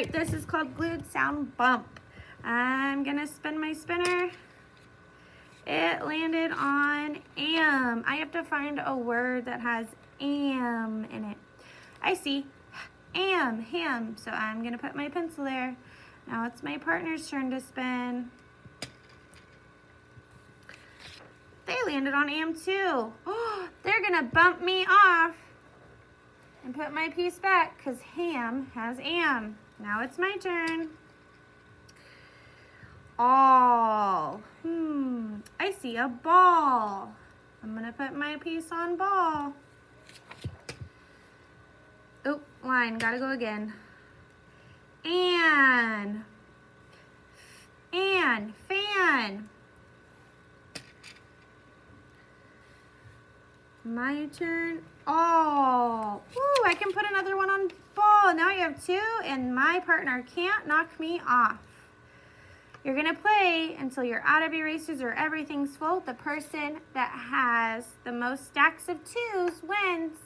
This is called Glued Sound Bump. I'm gonna spin my spinner. It landed on am. I have to find a word that has am in it. I see. Am, ham. So I'm gonna put my pencil there. Now it's my partner's turn to spin. They landed on am too. Oh, they're gonna bump me off and put my piece back because ham has am. Now it's my turn. All. I see a ball. I'm gonna put my piece on ball. Oh, line, gotta go again. And fan. My turn. Oh, ooh, I can put another one on ball. Now I have two, and my partner can't knock me off. You're gonna play until you're out of erasers or everything's full. The person that has the most stacks of twos wins.